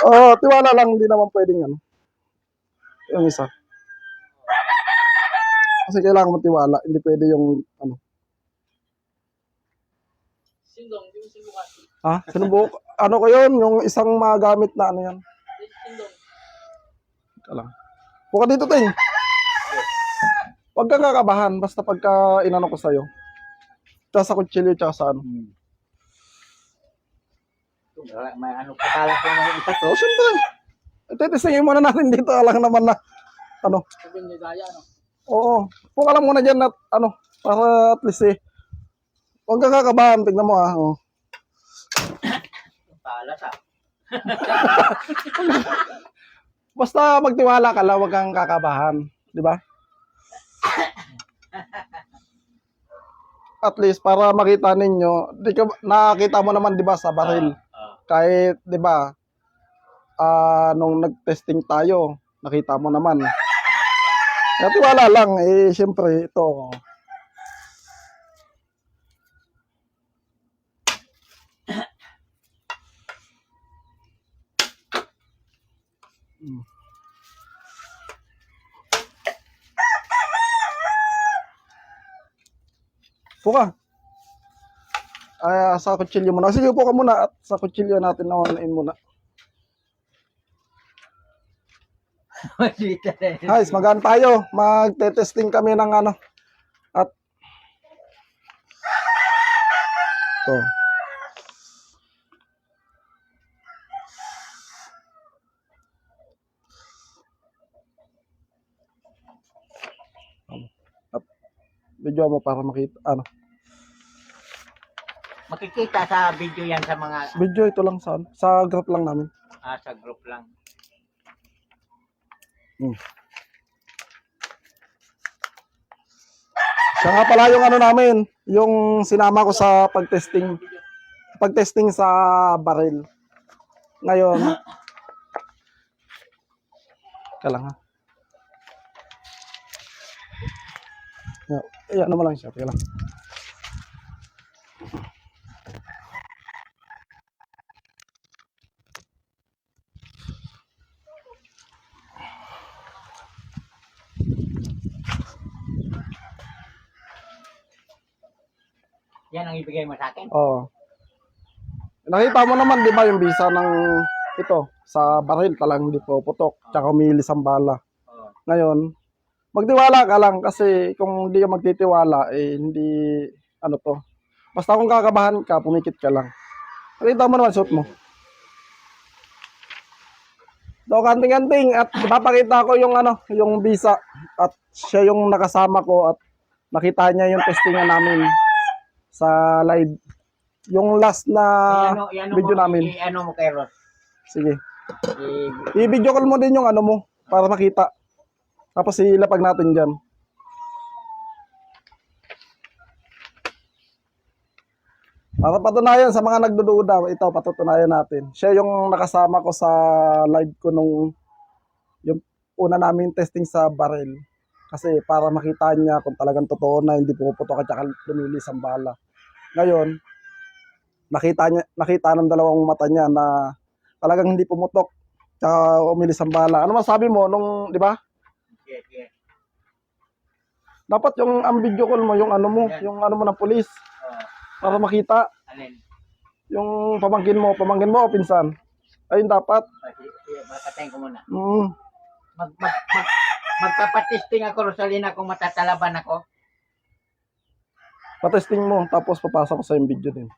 Oo, tiwala lang, hindi naman pwedeng ano. Yung isa. Kasi kailangan mo tiwala, hindi pwede yung ano. Sindong, yung sinubukan. Ha? Sinubuk, ano ko yun, yung isang magamit na ano yan. Sindong. Ika lang. Buka dito, Ting. Huwag kang kakabahan, basta pagka inano ko sa'yo. Tsaka sa kutsilyo, tsaka sa ano. May ano patalas lang ng isa to. Oh, syempre. Titisingin muna natin dito, alang naman na, ano. Sabi niya gaya, no? Oo. Buka lang muna dyan at, ano, para at least huwag kang kakabahan, tignan mo ah. Oh. Patalas ah. Basta magtiwala ka lang, huwag kang kakabahan. Di ba? At least para makita ninyo, nakakita mo naman 'di ba sa baril. Kahit 'di ba nung nag-testing tayo, nakita mo naman. Natiwala lang syempre ito. Puka. Sa kutsilyo muna. Sige, upo ka muna at sa kutsilyo natin nawain muna. Guys, magaan tayo. Magte-testing kami ng ano. At to. At video mo para makita ano. Makikita sa video yan sa mga Video ito lang sa group lang namin. sa group lang. Siya nga pala yung ano namin, yung sinama ko sa pagtesting sa baril. Ngayon, lang ha. Ano mo lang siya, lang. Yan ang ibigay mo sa akin. Oo. Nakita mo naman 'di ba yung bisa ng ito sa baril talagang hindi po putok, tsaka umiilis ang bala. Ngayon, magtiwala ka lang kasi kung hindi ka magtitiwala hindi ano to. Basta kung kakabahan ka, pumikit ka lang. Nakita mo naman suot mo. Do kanting-kanting at ipapakita ko yung ano, yung bisa at siya yung nakasama ko at nakita niya yung testingan namin sa live. Yung last na video namin. Ano mo kay Ross? Sige. I-video call mo din yung ano mo para makita. Tapos ilapag natin dyan. Para patunayan sa mga nagdududa, ito patutunayan natin. Siya yung nakasama ko sa live ko nung yung una namin testing sa baril. Kasi para makita niya kung talagang totoo na hindi pumuputok at saka lumilis ang bala. Ngayon, nakita ng dalawang mata niya na talagang hindi pumutok tsaka umilis ang bala. Ano masabi mo nung, di ba? Yeah. Dapat yung ang video call mo, yung ano mo, yung ano mo ng pulis. Para makita. Alin? Yung pamangkin mo o pinsan. Ayun dapat. Patayin ko muna. Mm. Magpapatesting ako, Rosalina, kung matatalaban ako. Patesting mo, tapos papasok ko sa yung video din.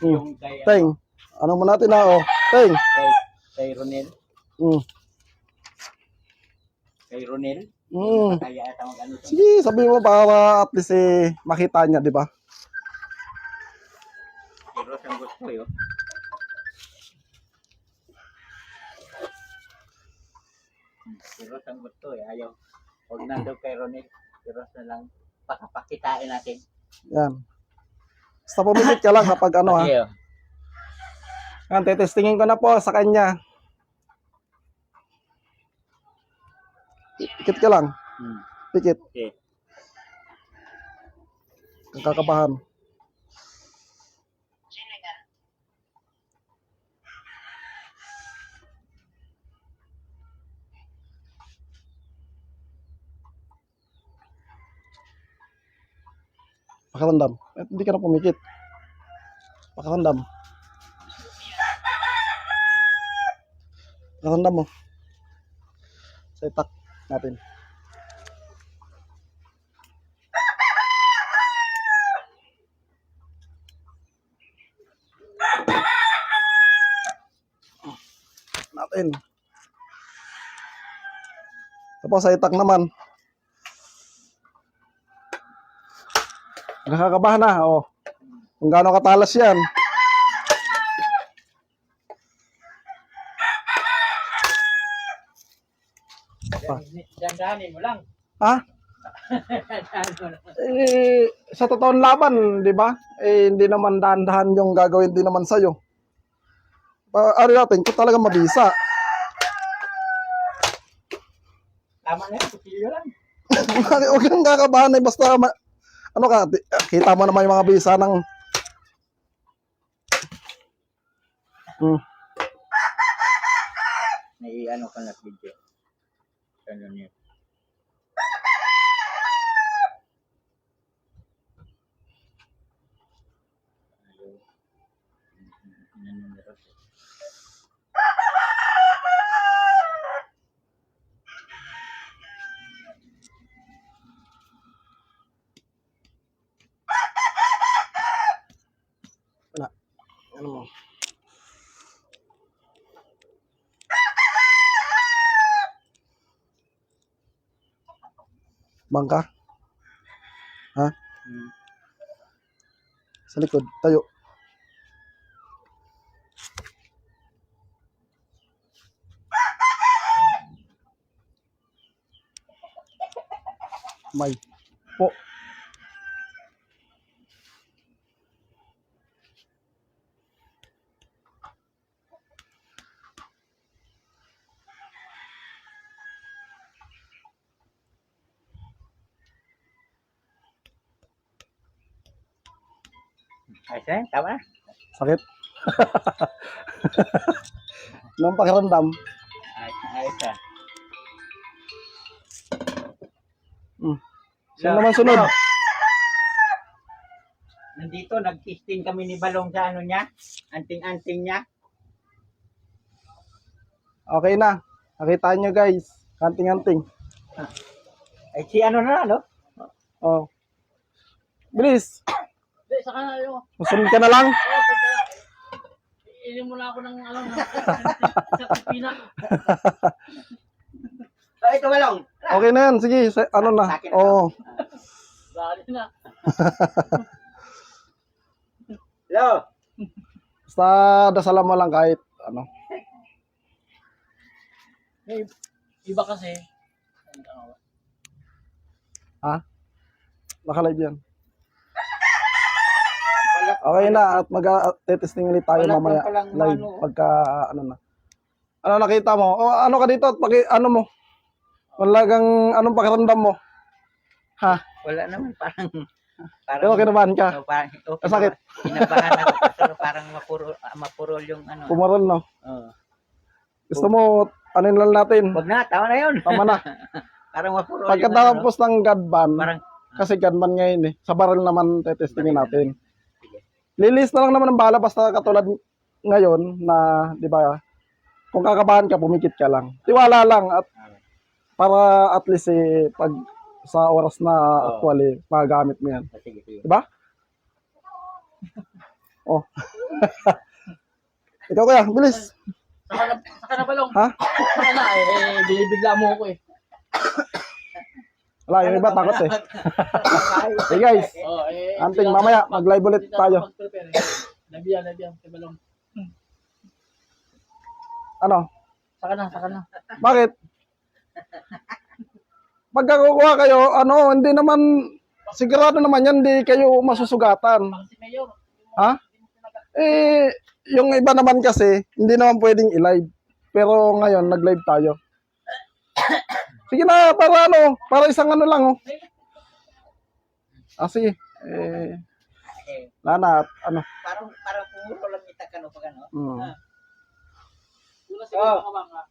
Yung kay, Teng, ano mo natin na oh. Teng. kay Ronel. Kay Ronel. Kaya ata mag-ano. Sige, sabi mo para at least makita niya, di ba? Si Ross ang gusto yun. Si Ross ang gusto ayaw. Huwag nandun kay Ronel. Si Ross na lang. Pakitain natin. Yan. Basta pumikit ka lang kapag ano ha. Yeah. Yan, tetestingin ko na po sa kanya. Pikit ka lang. Pikit. Okay. Ang kakabahan. Pakiramdam. Hindi ka na pumikit. Pakiramdam. Pakiramdam mo. Sa itak natin. Natin. Tapos sa itak naman. Nakakabahan na, oh. Kung gaano katalas yan. Dandanin mo lang. Ha? Sa totoong laban, di ba? Hindi naman dahan-dahan yung gagawin din naman sa'yo. Ano natin, kung talaga mabisa. Tama na yun, kusilyo lang. Huwag kang kakabahan eh, basta ano ka, kita mo naman yung mga bisa ng Nai-ano ka na video. Ganun yun. ano mo. Bangka? Ha? Sa likod, tayo. May po. Ayos na, tama na. Sakit. Anong pakiramdam? Ayos na. Sino naman sunod? Nandito, nag-testing kami ni Balong sa ano niya, anting-anting niya. Okay na. Nakita nyo guys. Kanting-anting. Ay, si ano na, no? Oh. Bilis. Hindi, saka na yun. Masunod ka na lang. Oo, pagka. Iinin mo na ako ng ano, sa pipina. Ay, ito Balong. Okay na yan. Sige. Ano na. Oo. Dali na. Hello. Basta dasalan mo lang kahit ano. May iba kasi. Ano, Ha? Naka-live yan. Okay na. At mag-testing ulit tayo Wala mamaya. pa palang Live. ano. Pagka ano na. Ano nakita mo? O ano ka dito? Ano mo? Walagang anong pakiramdam mo? Ha? Wala naman, parang Pero kinabahan ka? no, parang okay. Masakit? Kinabahan ako pero parang mapurol yung ano. Pumarol, no? Oo. Gusto mo, ano lang natin? Wag na, tama na yun. Tama na. Parang mapurol yung ano. Pagkatapos ng Godban, Parang kasi Godban ngayon eh, sa baril naman tetestingin Baril natin. Lilis na lang naman ng bala basta katulad ngayon na, di ba, kung kakabahan ka, pumikit ka lang. Tiwala lang at para at least eh, pag sa oras na actually, magagamit mo yan. sige, sige. Diba? Oh. Ikaw kaya, bilis. Saka na Balong. Ha? Saka na, binibigla mo ako eh. Wala, yung iba takot eh. Hey guys, Oh, anting mamaya, mag-live ulit tayo. Nabiyan, kay Balong. Ano? Saka na. Bakit? Pagka kukuha kayo, ano, hindi naman, sigurado naman yan, hindi kayo masusugatan. Baka si Mayor. Ha? Eh, yung iba naman kasi, hindi naman pwedeng i-live. Pero ngayon, nag-live tayo. Sige na, para ano, para isang ano lang, oh. Sige. Eh, Lana, ano. parang pumuro lang kita ka no pag ano. Hmm. Wala siguro mga bangka.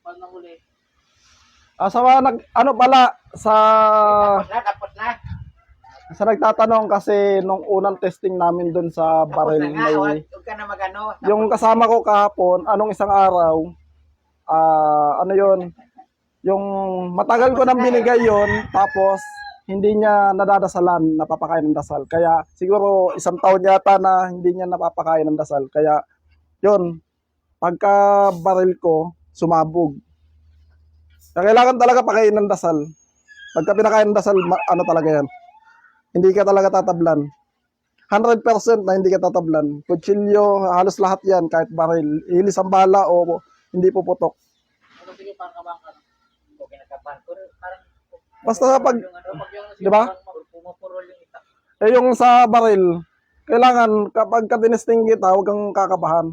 Pag nahuli. Sa mga ano pala, Dapat na. sa nagtatanong kasi nung unang testing namin dun sa Tapos baril, na nga, may, huwag ka na magano. yung kasama ko kahapon, anong isang araw, ano yon, yung matagal ko nang binigay yon, tapos hindi niya nadadasalan, napapakain ng dasal. Kaya siguro isang taon yata na hindi niya napapakain ng dasal. Kaya yon, pagka baril ko, sumabog. Kaya kailangan talaga pakain ng dasal. Pagka pinakain ng dasal, ano talaga yan? Hindi ka talaga tatablan. 100% na hindi ka tatablan. Kutsilyo, halos lahat yan, kahit baril. Ilis ang bala o hindi puputok. Ano sige, parang kabangka. Okay na kapan. Parang Basta pag, yung ano, Pag yung di ba? pumupurol yung itak. Yung sa baril, kailangan kapag ka tinesting kita, huwag kang kakabahan.